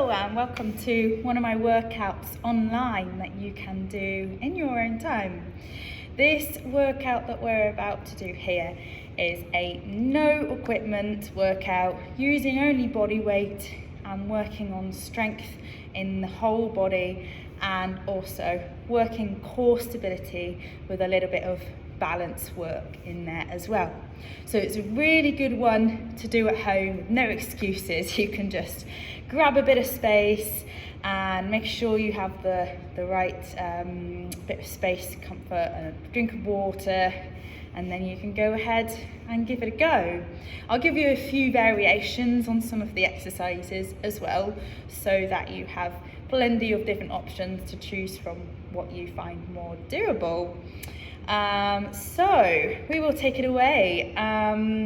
Hello and welcome to one of my workouts online that you can do in your own time. This workout that we're about to do here is a no equipment workout using only body weight and working on strength in the whole body and also working core stability with a little bit of balance work in there as well. So it's a really good one to do at home, no excuses. You can just grab a bit of space and make sure you have the right bit of space, comfort, and a drink of water, and then you can go ahead and give it a go. I'll give you a few variations on some of the exercises as well, so that you have plenty of different options to choose from what you find more doable. So we will take it away.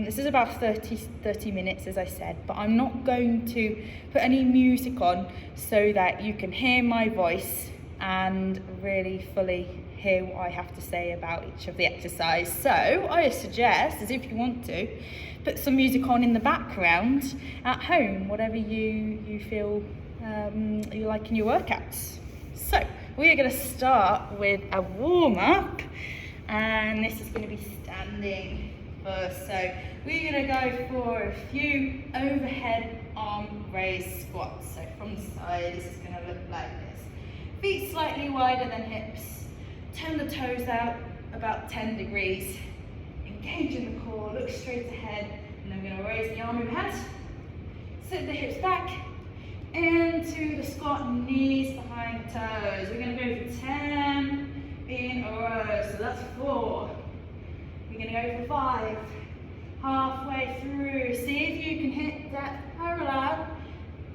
This is about 30 minutes, as I said, but I'm not going to put any music on so that you can hear my voice and really fully hear what I have to say about each of the exercise. So I suggest, as if you want to, put some music on in the background at home, whatever you feel you like in your workouts. So we are going to start with a warm-up. And this is going to be standing first. So we're going to go for a few overhead arm raise squats. So from the side, this is going to look like this. Feet slightly wider than hips. Turn the toes out about 10 degrees. Engage in the core, look straight ahead. And then we're going to raise the arm overhead. Sit the hips back into the squat, knees behind the toes. We're going to go for 10 in a row, so that's 4. We're going to go for 5. Halfway through, see if you can hit that parallel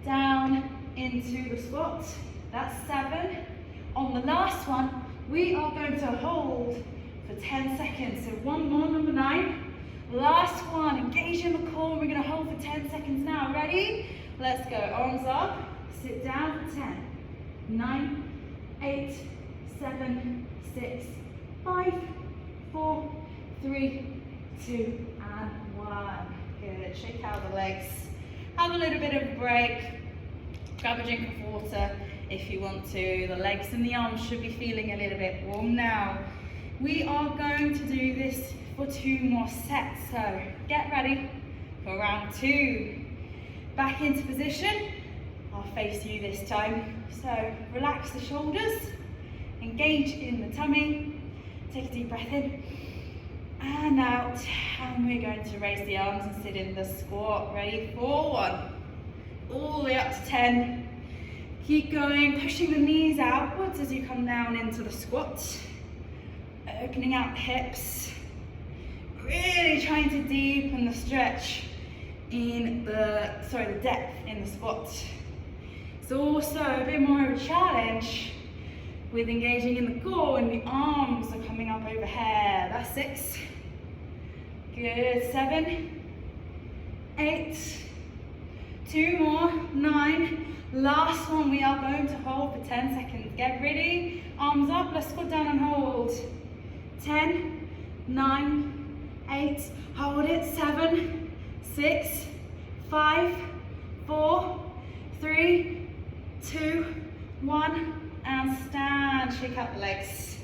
down into the squat. That's 7. On the last one, we are going to hold for 10 seconds. So one more, number 9. Last one, engage in the core. We're going to hold for 10 seconds now. Ready? Let's go. Arms up. Sit down for 10. 9, 8, 7, 6, 5, 4, 3, 2, and 1. Good. Shake out the legs. Have a little bit of a break. Grab a drink of water if you want to. The legs and the arms should be feeling a little bit warm now. We are going to do this for 2 more sets. So get ready for round 2. Back into position. I'll face you this time. So relax the shoulders. Engage in the tummy, take a deep breath in and out, and we're going to raise the arms and sit in the squat. Ready for 1, all the way up to 10. Keep going, pushing the knees outwards as you come down into the squat, opening out the hips, really trying to deepen the stretch in the depth in the squat. It's also a bit more of a challenge with engaging in the core and the arms are coming up overhead. That's 6. Good. 7, 8, 2 more, 9. Last one, we are going to hold for 10 seconds. Get ready. Arms up. Let's squat down and hold. 10, 9, 8. Hold it. 7, 6, 5, 4, 3, 2, 1. And stand, shake out the legs.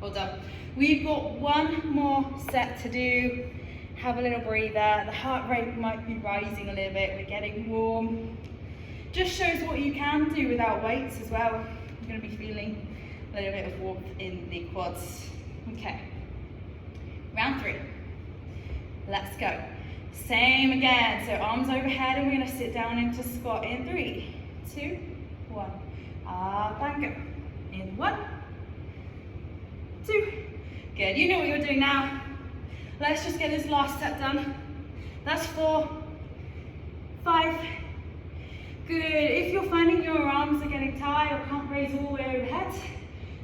Well done. We've got one more set to do. Have a little breather. The heart rate might be rising a little bit. We're getting warm. Just shows what you can do without weights as well. You're going to be feeling a little bit of warmth in the quads. Okay. Round 3. Let's go. Same again. So arms overhead and we're going to sit down into squat in 3, 2, 1. Up and go. In 1, 2. Good. You know what you're doing now. Let's just get this last set done. That's 4, 5. Good. If you're finding your arms are getting tired or can't raise all the way overhead,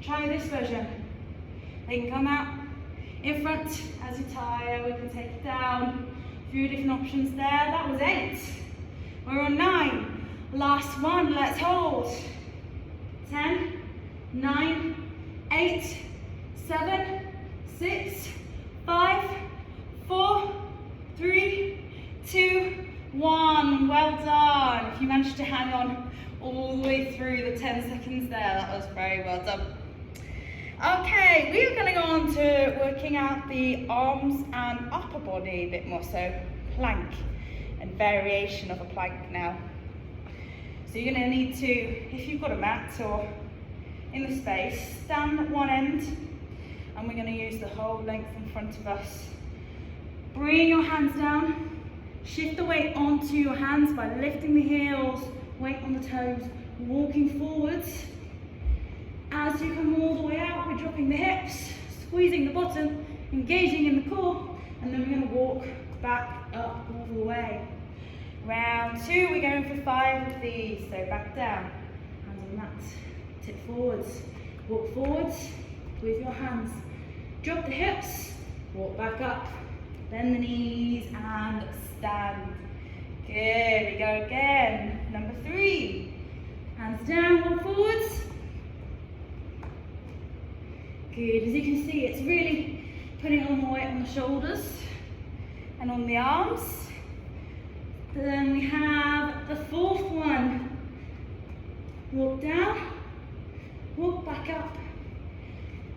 try this version. They can come out in front as you tire. We can take it down. A few different options there. That was 8. We're on 9. Last one. Let's hold. 10, 9, 8, 7, 6, 5, 4, 3, 2, 1. Well done. if you managed to hang on all the way through the 10 seconds there, that was very well done. Okay, we are going to go on to working out the arms and upper body a bit more, so plank and variation of a plank now. So you're going to need to, if you've got a mat or in the space, stand at one end, and we're going to use the whole length in front of us. Bring your hands down, shift the weight onto your hands by lifting the heels, weight on the toes, walking forwards. As you come all the way out, we're dropping the hips, squeezing the bottom, engaging in the core, and then we're going to walk back up all the way. Round two, we're going for 5 of these, so back down, hands on the mat, tip forwards, walk forwards with your hands, drop the hips, walk back up, bend the knees and stand. Good, we go again. Number 3, hands down, walk forwards. Good, as you can see, it's really putting all the weight on the shoulders and on the arms. Then we have the 4th one. Walk down, walk back up,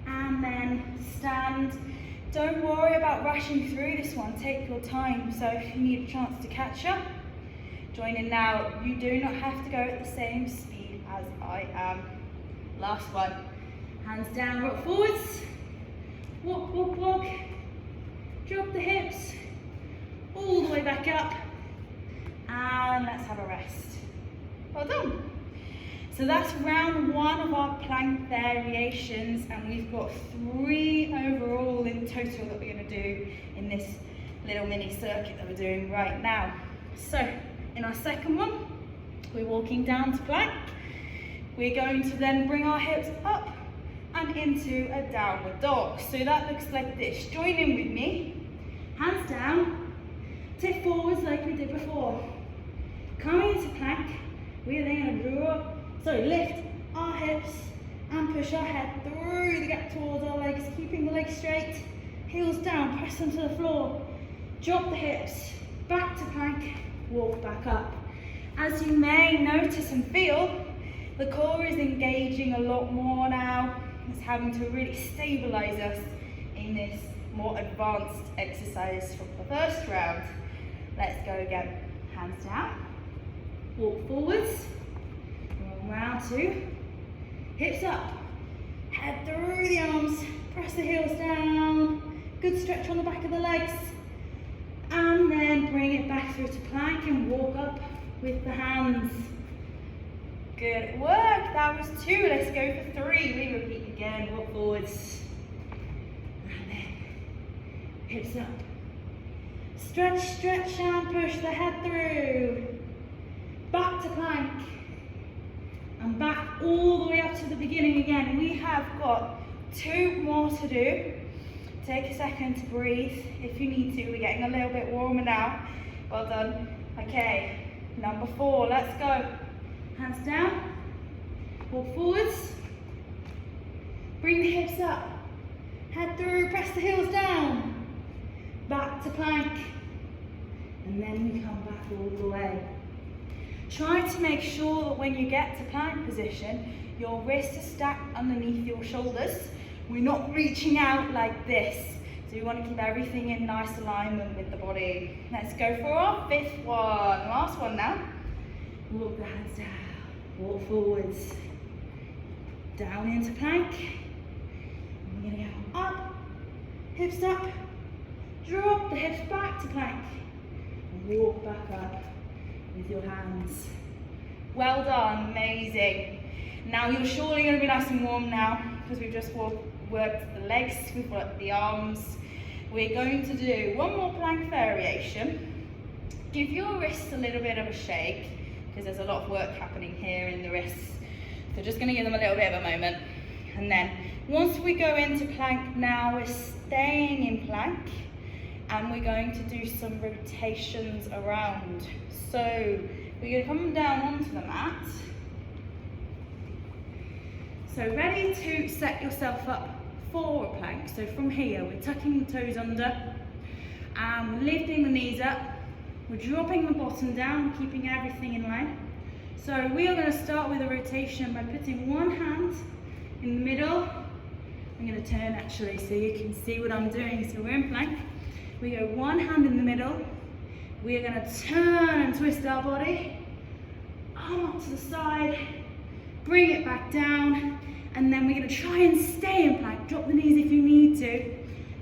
and then stand. Don't worry about rushing through this one, take your time. So if you need a chance to catch up, join in now. You do not have to go at the same speed as I am. Last one. Hands down, rock forwards, walk, walk, walk, drop the hips, all the way back up, and let's have a rest. Well done. So that's round 1 of our plank variations, and we've got 3 overall in total that we're going to do in this little mini circuit that we're doing right now. So in our second one, we're walking down to plank. We're going to then bring our hips up and into a downward dog. So that looks like this. Join in with me. Hands down, tip forwards like we did before. Coming into plank, we are then going to lift our hips and push our head through the gap towards our legs, keeping the legs straight, heels down, press them to the floor. Drop the hips, back to plank, walk back up. As you may notice and feel, the core is engaging a lot more now. It's having to really stabilize us in this more advanced exercise from the first round. Let's go again. Hands down, walk forwards, round 2, hips up, head through the arms, press the heels down, good stretch on the back of the legs, and then bring it back through to plank and walk up with the hands. Good work, that was 2, let's go for 3, we repeat again, walk forwards, and then hips up, stretch, stretch and push the head through, back to plank, and back all the way up to the beginning again. We have got 2 more to do. Take a second to breathe if you need to, we're getting a little bit warmer now. Well done. Okay, number 4, let's go. Hands down, walk forwards, bring the hips up, head through, press the heels down, back to plank, and then we come back all the way. Try to make sure that when you get to plank position, your wrists are stacked underneath your shoulders. We're not reaching out like this. So we want to keep everything in nice alignment with the body. Let's go for our 5th one, last one now. Walk the hands down. Walk forwards, down into plank. And we're going to go up, hips up, drop the hips back to plank, and walk back up with your hands. Well done, amazing. Now you're surely going to be nice and warm now because we've just worked the legs, we've worked the arms. We're going to do one more plank variation. Give your wrists a little bit of a shake, because there's a lot of work happening here in the wrists. So just going to give them a little bit of a moment. And then once we go into plank now, we're staying in plank and we're going to do some rotations around. So we're going to come down onto the mat. So ready to set yourself up for a plank. So from here, we're tucking the toes under and we're lifting the knees up. We're dropping the bottom down, keeping everything in line. So we are going to start with a rotation by putting one hand in the middle. I'm going to turn actually so you can see what I'm doing. So we're in plank. We go one hand in the middle. We are going to turn and twist our body. Arm up to the side. Bring it back down. And then we're going to try and stay in plank. Drop the knees if you need to.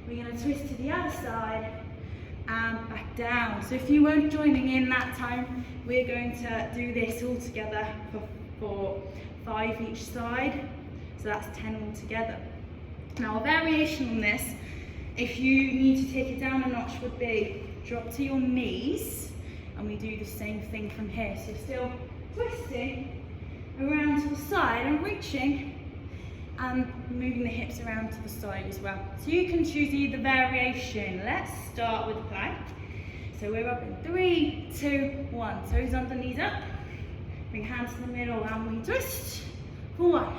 We're going to twist to the other side and back down. So if you weren't joining in that time, we're going to do this all together for 5 each side. So that's 10 all together. Now a variation on this, if you need to take it down a notch, would be drop to your knees, and we do the same thing from here. So still twisting around to the side and reaching and moving the hips around to the side as well. So you can choose either variation. Let's start with plank. So we're up in 3, 2, 1. Toes under, knees up. Bring hands to the middle and we twist. 1,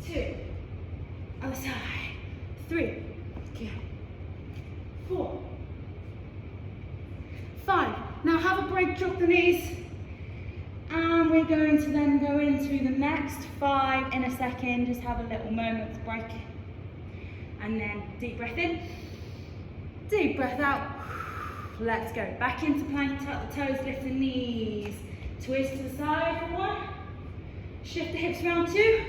2, other side. 3, 4, 5. Now have a break, drop the knees. And we're going to then go into the next 5 in a second. Just have a little moment to break. And then deep breath in, deep breath out. Let's go. Back into plank, tuck the toes, lift the knees. Twist to the side for 1. Shift the hips around 2.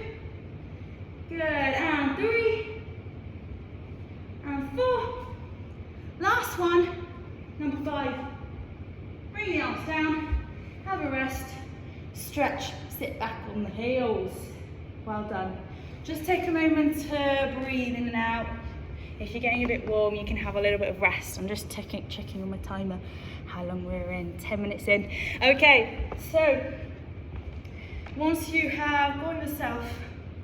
Good. And 3. And 4. Last one. Number 5. Bring the arms down. Have a rest. Stretch, sit back on the heels. Well done. Just take a moment to breathe in and out. If you're getting a bit warm, you can have a little bit of rest. I'm just checking on my timer how long we're in. 10 minutes in. Okay, so once you have got yourself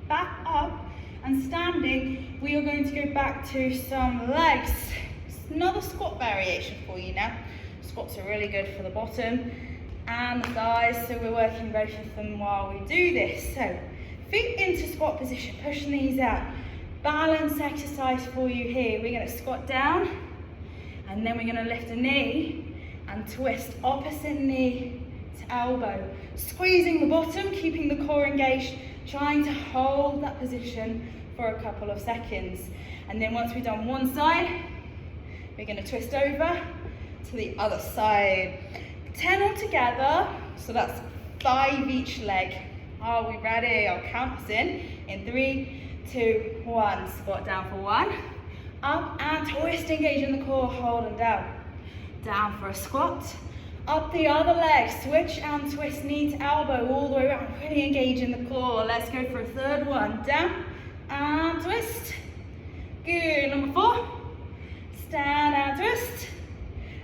back up and standing, we are going to go back to some legs. It's another squat variation for you now. Squats are really good for the bottom and the thighs, so we're working both of them while we do this. So feet into squat position, push the knees out. Balance exercise for you here. We're going to squat down and then we're going to lift a knee and twist opposite knee to elbow, squeezing the bottom, keeping the core engaged, trying to hold that position for a couple of seconds. And then once we've done one side, we're going to twist over to the other side. 10 all together, so that's 5 each leg. Are we ready? I'll count us in 3, 2, 1. Squat down for 1. Up and twist, engage in the core, hold and down. Down for a squat. Up the other leg, switch and twist, knee to elbow, all the way around. Really engage in the core. Let's go for a third one. Down and twist. Good. Number 4. Stand and twist.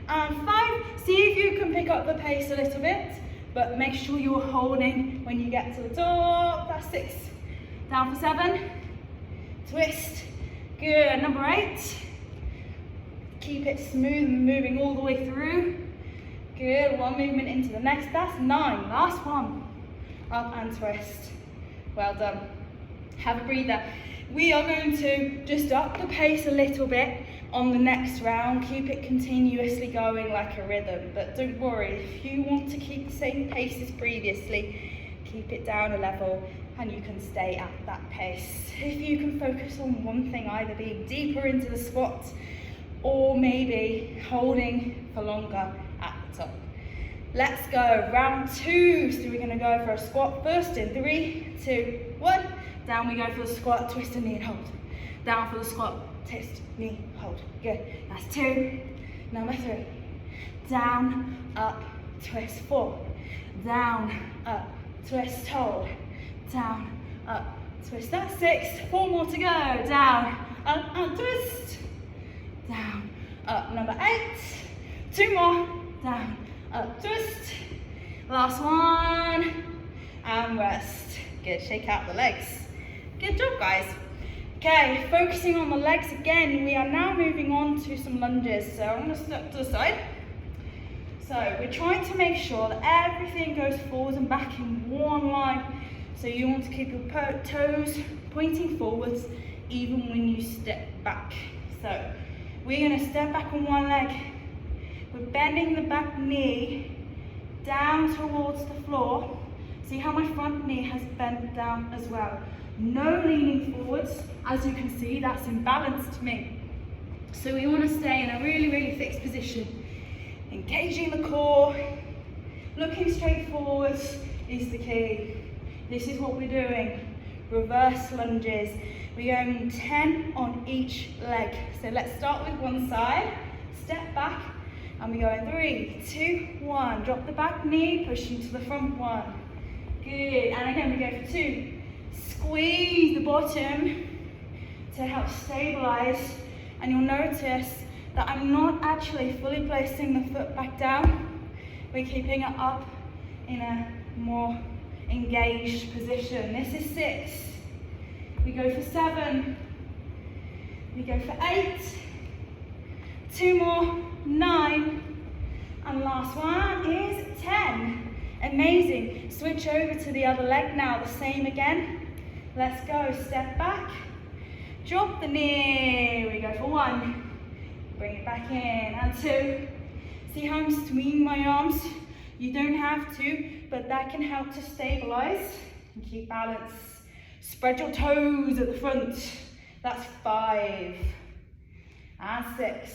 And 5. See if you can pick up the pace a little bit, but make sure you're holding when you get to the top. That's 6. Down for 7. Twist. Good. Number 8. Keep it smooth and moving all the way through. Good. One movement into the next. That's 9. Last one. Up and twist. Well done. Have a breather. We are going to just up the pace a little bit on the next round. Keep it continuously going like a rhythm, but don't worry, if you want to keep the same pace as previously, keep it down a level and you can stay at that pace. If you can focus on one thing, either being deeper into the squat or maybe holding for longer at the top. Let's go, round 2. So we're going to go for a squat first in 3, 2, 1. Down we go for the squat, twist a knee and hold. Down for the squat, twist, knee, hold. Good. That's 2. Number 3. Down, up, twist. 4. Down, up, twist, hold. Down, up, twist. That's 6. 4 more to go. Down, up, and twist. Down, up. Number 8. 2 more. Down, up, twist. Last one. And rest. Good. Shake out the legs. Good job, guys. Okay, focusing on the legs again, we are now moving on to some lunges. So I'm going to step to the side. So we're trying to make sure that everything goes forwards and back in one line. So you want to keep your toes pointing forwards even when you step back. So we're going to step back on one leg. We're bending the back knee down towards the floor. See how my front knee has bent down as well. No leaning forwards. As you can see, that's imbalanced to me. So we want to stay in a really, really fixed position. Engaging the core, looking straight forwards is the key. This is what we're doing. Reverse lunges. We're going 10 on each leg. So let's start with one side, step back, and we go in 3, 2, 1. Drop the back knee, push into the front one. Good, and again we go for 2. Squeeze the bottom to help stabilize, and you'll notice that I'm not actually fully placing the foot back down. We're keeping it up in a more engaged position. This is 6. We go for 7. We go for 8. 2 more, 9. And last one is 10. Amazing. Switch over to the other leg now. The same again. Let's go. Step back. Drop the knee. We go for 1. Bring it back in. And 2. See how I'm swinging my arms? You don't have to, but that can help to stabilize and keep balance. Spread your toes at the front. That's 5. And 6.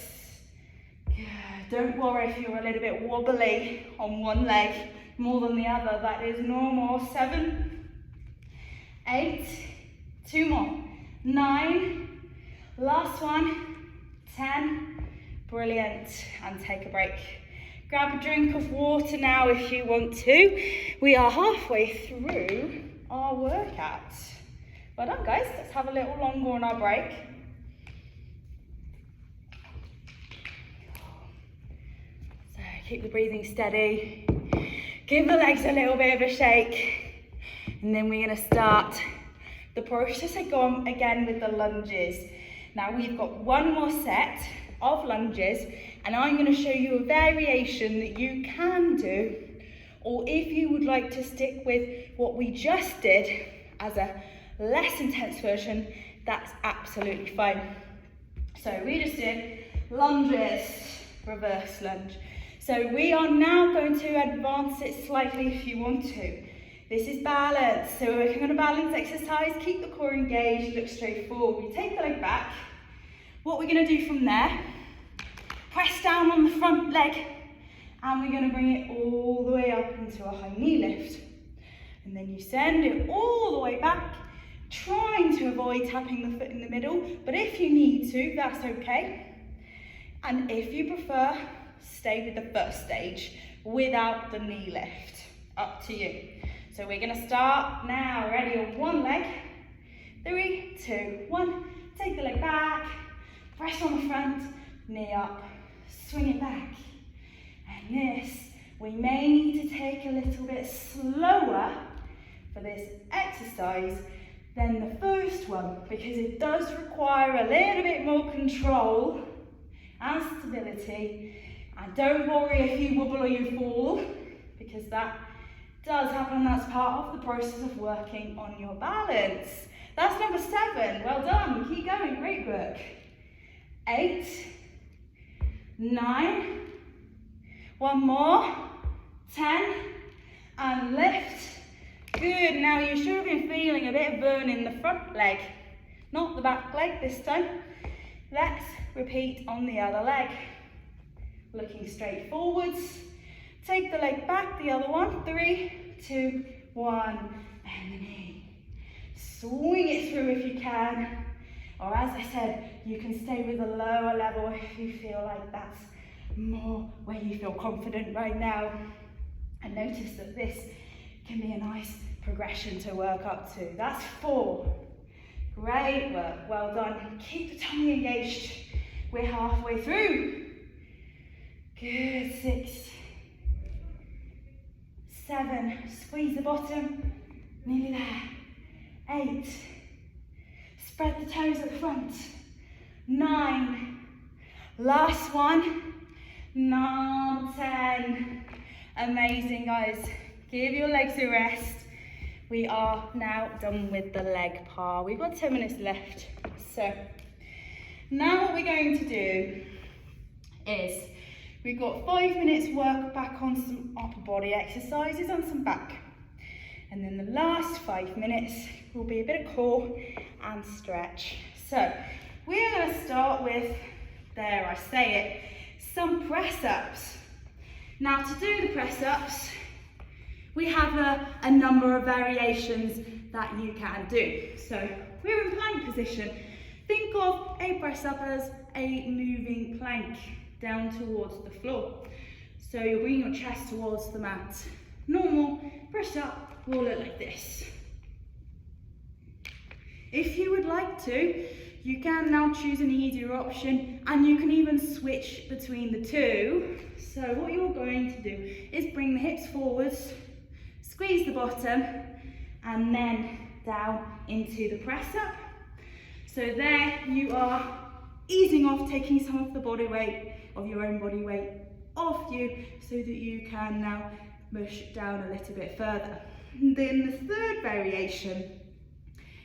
Good. Don't worry if you're a little bit wobbly on one leg more than the other. That is normal. 7. 8. 2 more. 9. Last one. 10. Brilliant. And take a break. Grab a drink of water now if you want to. We are halfway through our workout. Well done, guys. Let's have a little longer on our break. So keep the breathing steady. Give the legs a little bit of a shake. And then we're going to start the process again with the lunges. Now we've got one more set of lunges, and I'm going to show you a variation that you can do, or if you would like to stick with what we just did as a less intense version, that's absolutely fine. So we just did lunges, reverse lunge. So we are now going to advance it slightly if you want to. This is balance. So we're working on a balance exercise. Keep the core engaged, look straight forward. We take the leg back. What we're going to do from there, press down on the front leg, and we're going to bring it all the way up into a high knee lift. And then you send it all the way back, trying to avoid tapping the foot in the middle, but if you need to, that's okay. And if you prefer, stay with the first stage without the knee lift. Up to you. So we're going to start now. Ready on one leg. 3, 2, 1. Take the leg back. Press on the front. Knee up. Swing it back. And this, we may need to take a little bit slower for this exercise than the first one, because it does require a little bit more control and stability. And don't worry if you wobble or you fall, because that does happen. That's part of the process of working on your balance. That's number 7. Well done. Keep going. Great work. 8, 9. One more. 10. And lift. Good. Now you should have been feeling a bit of burn in the front leg, not the back leg this time. Let's repeat on the other leg. Looking straight forwards. Take the leg back, the other one. 3, 2, 1. And the knee. Swing it through if you can. Or as I said, you can stay with a lower level if you feel like that's more where you feel confident right now. And notice that this can be a nice progression to work up to. That's 4. Great work. Well done. Keep the tummy engaged. We're halfway through. Good. 6, 7, squeeze the bottom, nearly there. 8, spread the toes at the front. 9, last one. 10. Amazing, guys. Give your legs a rest. We are now done with the leg part. We've got 10 minutes left. So now what we're going to do is We've got 5 minutes work back on some upper body exercises and some back. And then the last 5 minutes will be a bit of core and stretch. So we're going to start with, there I say it, some press-ups. Now to do the press-ups, we have a number of variations that you can do. So we're in plank position. Think of a press-up as a moving plank down towards the floor. So you'll bring your chest towards the mat. Normal press-up will look like this. If you would like to, you can now choose an easier option, and you can even switch between the two. So what you're going to do is bring the hips forwards, squeeze the bottom, and then down into the press up. So there you are, easing off, taking some of the body weight, of your own body weight, off you, so that you can now push down a little bit further. And then the third variation,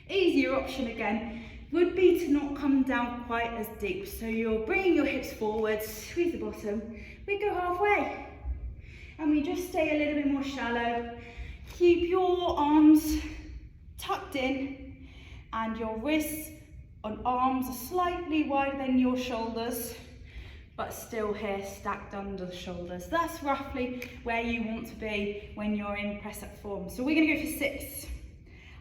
easier option again, would be to not come down quite as deep. So you're bringing your hips forward, squeeze the bottom, we go halfway. And we just stay a little bit more shallow. Keep your arms tucked in and your wrists and arms are slightly wider than your shoulders, but still here stacked under the shoulders. That's roughly where you want to be when you're in press-up form. So we're going to go for 6.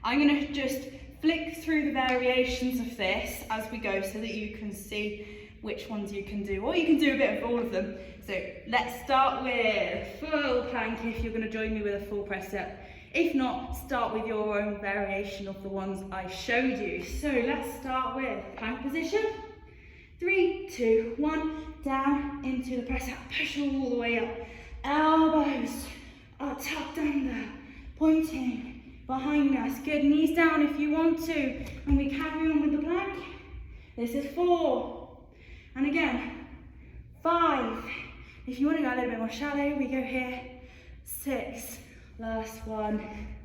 I'm going to just flick through the variations of this as we go so that you can see which ones you can do, or you can do a bit of all of them. So let's start with full plank if you're going to join me with a full press-up. If not, start with your own variation of the ones I showed you. So let's start with plank position. 3, 2, 1, down into the press up, push all the way up. Elbows are tucked under, pointing behind us. Good, knees down if you want to. And we carry on with the plank. This is 4. And again, 5. If you want to go a little bit more shallow, we go here. 6. Last one,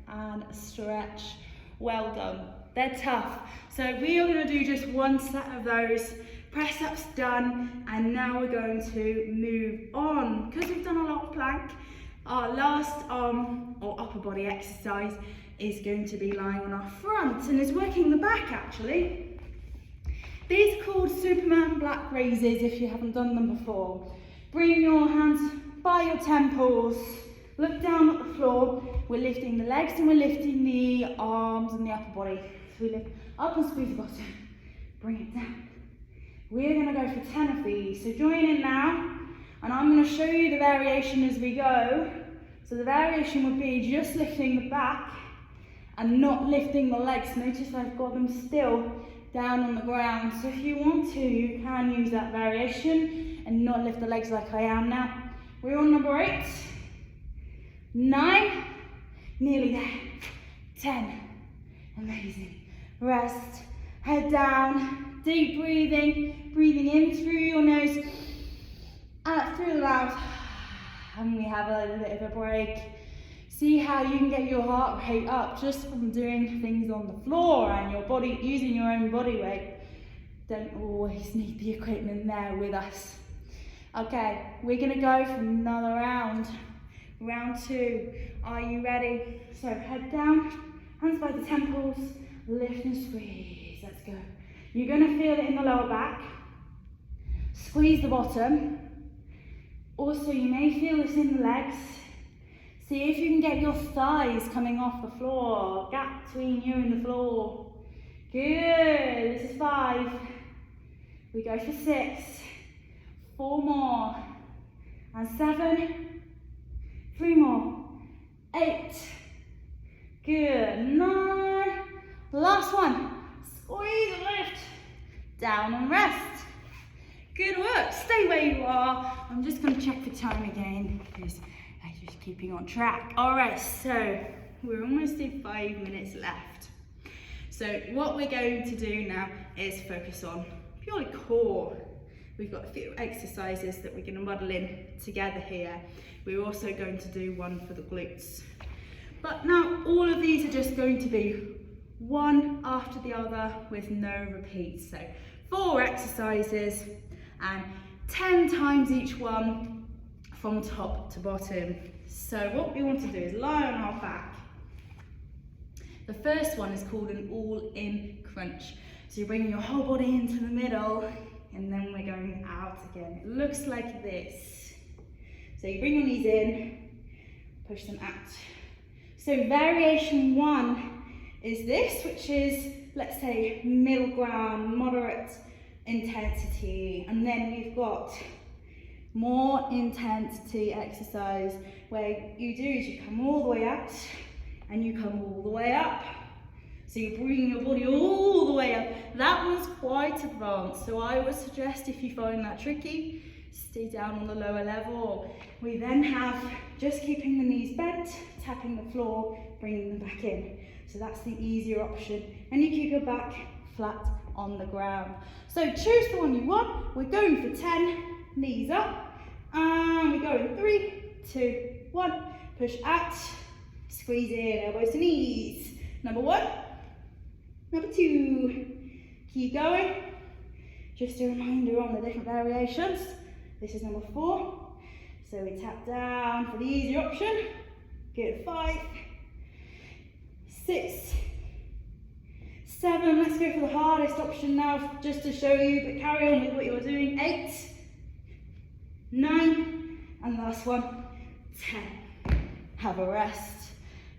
and stretch. Well done. They're tough. So we are going to do just one set of those. Press ups done, and now we're going to move on. Because we've done a lot of plank, our last arm or upper body exercise is going to be lying on our front and is working the back actually. These are called Superman black raises if you haven't done them before. Bring your hands by your temples. Look down at the floor. We're lifting the legs and we're lifting the arms and the upper body. So we lift up and squeeze the bottom. Bring it down. We're going to go for 10 of these. So join in now. And I'm going to show you the variation as we go. So the variation would be just lifting the back and not lifting the legs. Notice I've got them still down on the ground. So if you want to, you can use that variation and not lift the legs like I am now. We're on number 8. 9, nearly there. 10, amazing. Rest, head down, deep breathing, breathing in through your nose, out through the mouth, and we have a little bit of a break. See how you can get your heart rate up just from doing things on the floor and your body, using your own body weight. Don't always need the equipment there with us. Okay, we're gonna go for another round. Round 2, are you ready? So head down, hands by the temples, lift and squeeze, let's go. You're gonna feel it in the lower back. Squeeze the bottom. Also, you may feel this in the legs. See if you can get your thighs coming off the floor, gap between you and the floor. Good, this is 5. We go for 6, 4 more, and 7. 3 more, 8, good, 9, last one, squeeze and lift, down and rest, good work, stay where you are. I'm just going to check the time again because I'm just keeping on track. Alright, so we're almost at 5 minutes left. So what we're going to do now is focus on purely core. We've got a few exercises that we're going to muddle in together here. We're also going to do one for the glutes. But now all of these are just going to be one after the other with no repeats. So 4 exercises and 10 times each one from top to bottom. So what we want to do is lie on our back. The first one is called an all-in crunch. So you're bringing your whole body into the middle, and then we're going out again. It looks like this. So you bring your knees in, push them out. So variation 1 is this, which is, let's say, middle ground, moderate intensity. And then we've got more intensity exercise where you do is you come all the way out and you come all the way up. So you're bringing your body all the way up. That one's quite advanced, so I would suggest if you find that tricky, stay down on the lower level. We then have just keeping the knees bent, tapping the floor, bringing them back in. So that's the easier option. And you keep your back flat on the ground. So choose the one you want. We're going for 10, knees up. And we go in 3, 2, 1. Push out, squeeze in, elbows to knees. Number 1, number 2. Keep going. Just a reminder on the different variations. This is number 4. So we tap down for the easier option. Good, 5, 6, 7. Let's go for the hardest option now, just to show you, but carry on with what you're doing. 8, 9, and last one, 10. Have a rest.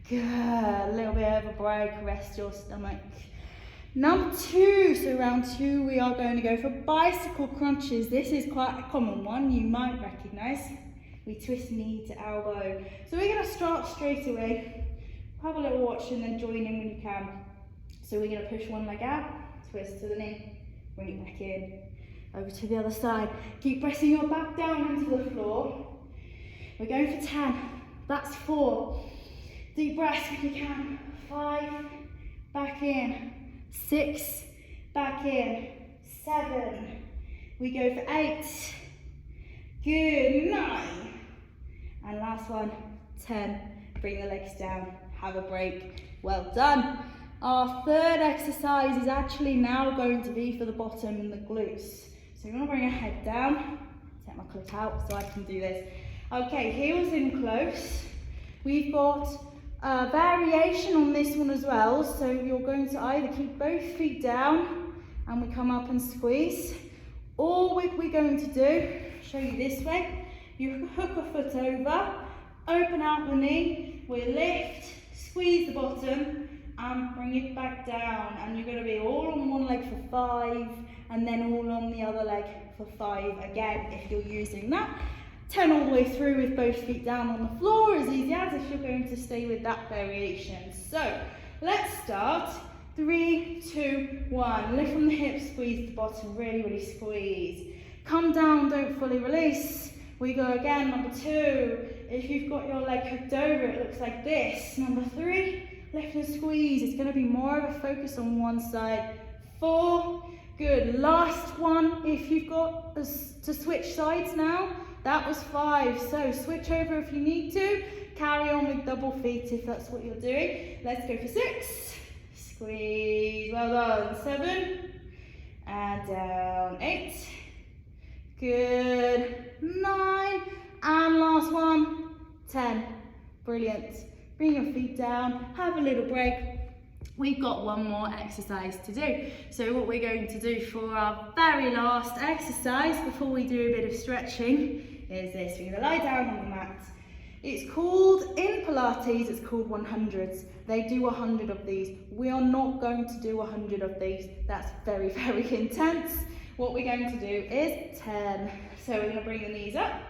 Good, a little bit of a break, rest your stomach. Number 2, so round 2, we are going to go for bicycle crunches. This is quite a common one, you might recognise. We twist knee to elbow. So we're going to start straight away. Have a little watch and then join in when you can. So we're going to push one leg out, twist to the knee, bring it back in, over to the other side. Keep pressing your back down into the floor. We're going for 10. That's 4. Deep breaths when you can. 5, back in. 6, back in. 7. We go for 8. Good. 9. And last one, 10. Bring the legs down. Have a break. Well done. Our third exercise is actually now going to be for the bottom and the glutes. So you're going to bring your head down. Take my clip out so I can do this. Okay, heels in close. We've got a variation on this one as well. So you're going to either keep both feet down and we come up and squeeze. Or what we're going to do, show you this way. You hook a foot over, open out the knee, we lift, squeeze the bottom, and bring it back down. And you're going to be all on one leg for 5, and then all on the other leg for 5 again, if you're using that. 10 all the way through with both feet down on the floor, as easy as if you're going to stay with that variation. So, let's start. 3, 2, 1. Lift from the hips, squeeze the bottom, really, really squeeze. Come down, don't fully release. We go again, number 2. If you've got your leg hooked over, it looks like this. Number 3, lift and squeeze. It's going to be more of a focus on one side. 4, good. Last one, if you've got to switch sides now, that was 5. So switch over if you need to. Carry on with double feet if that's what you're doing. Let's go for 6. Squeeze, well done. 7, and down. 8. Good. 9, and last one, 10. Brilliant. Bring your feet down, have a little break. We've got one more exercise to do. So what we're going to do for our very last exercise before we do a bit of stretching is this. We're going to lie down on the mat. It's called, in Pilates, it's called 100s. They do 100 of these. We are not going to do 100 of these. That's very, very intense. What we're going to do is 10. So we're going to bring the knees up.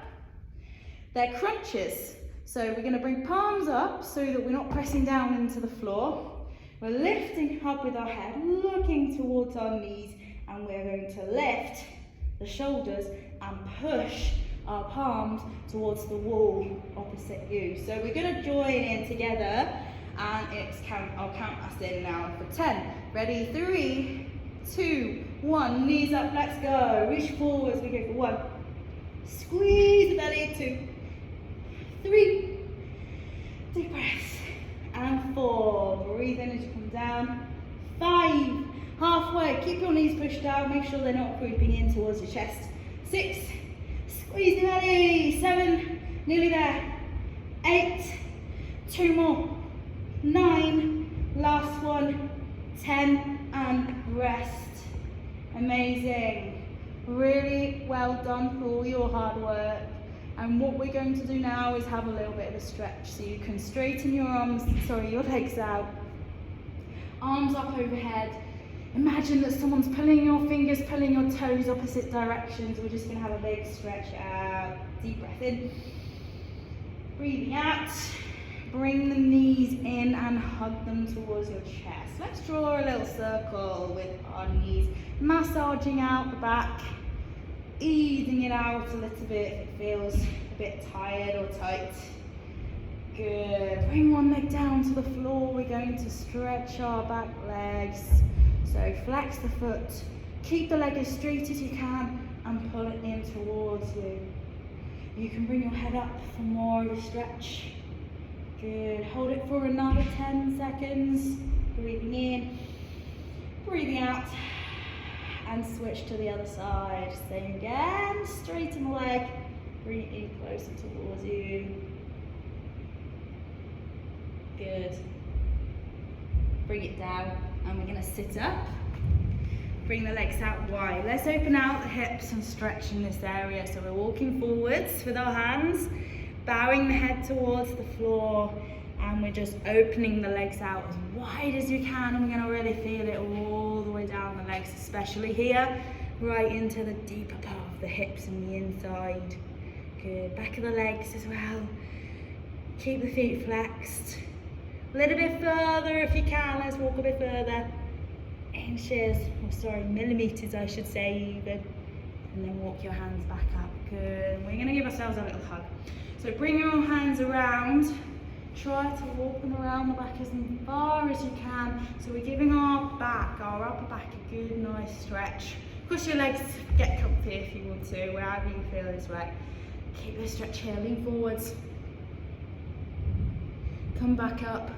They're crunches. So we're going to bring palms up so that we're not pressing down into the floor. We're lifting up with our head, looking towards our knees, and we're going to lift the shoulders and push our palms towards the wall opposite you. So we're going to join in together, and I'll count us in now for 10. Ready? 3, 2, 1. Knees up, let's go. Reach forwards, we go for 1. Squeeze the belly, 2, 3. Deep breaths. And 4. Breathe in as you come down. 5. Halfway. Keep your knees pushed down. Make sure they're not creeping in towards your chest. 6. Squeeze the belly. 7. Nearly there. 8, 2 more, 9, last one, 10, and rest. Amazing. Really well done for all your hard work. And what we're going to do now is have a little bit of a stretch. So you can straighten your your legs out. Arms up overhead. Imagine that someone's pulling your fingers, pulling your toes opposite directions. We're just going to have a big stretch out. Deep breath in. Breathing out. Bring the knees in and hug them towards your chest. Let's draw a little circle with our knees. Massaging out the back. Easing it out a little bit if it feels a bit tired or tight. Good. Bring one leg down to the floor. We're going to stretch our back legs. So flex the foot. Keep the leg as straight as you can and pull it in towards you. You can bring your head up for more of a stretch. Good. Hold it for another 10 seconds. Breathing in, breathing out, and switch to the other side. Same again. Straighten the leg. Bring it in closer towards you. Good. Bring it down, and we're going to sit up. Bring the legs out wide. Let's open out the hips and stretch in this area. So we're walking forwards with our hands, bowing the head towards the floor, and we're just opening the legs out as wide as you can, and we're going to really feel it all the way down the legs, especially here, right into the deeper part of the hips and the inside. Good. Back of the legs as well. Keep the feet flexed. A little bit further if you can. Let's walk a bit further. Inches, or sorry, millimeters I should say even. And then walk your hands back up. Good. We're going to give ourselves a little hug. So bring your hands around. Try to walk them around the back as far as you can. So we're giving our back, our upper back, a good nice stretch. Push your legs, get comfy if you want to, wherever you feel is right. Keep the stretch here, lean forwards. Come back up.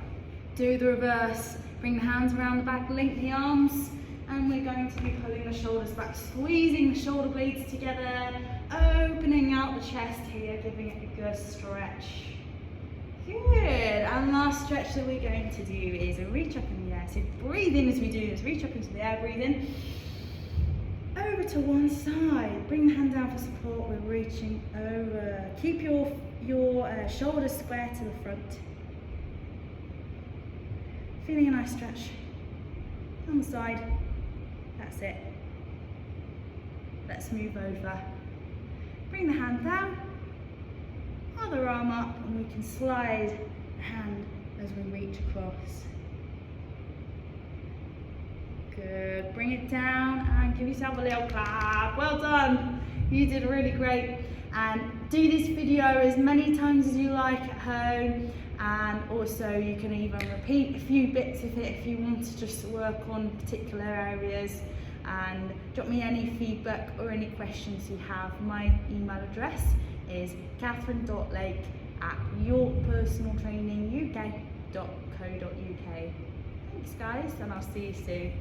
Do the reverse. Bring the hands around the back, link the arms, and we're going to be pulling the shoulders back, squeezing the shoulder blades together, opening out the chest here, giving it a good stretch. Good, and last stretch that we're going to do is a reach up in the air. So breathe in as we do this, reach up into the air, breathe in. Over to one side, bring the hand down for support, we're reaching over. Keep your shoulders square to the front. Feeling a nice stretch. On the side, that's it. Let's move over. Bring the hand down. Other arm up, and we can slide the hand as we reach across. Good. Bring it down and give yourself a little clap. Well done. You did really great. And do this video as many times as you like at home. And also you can even repeat a few bits of it if you want to just work on particular areas. And drop me any feedback or any questions you have. My email address is catherine.lake@yorkpersonaltraininguk.co.uk. Thanks guys, and I'll see you soon.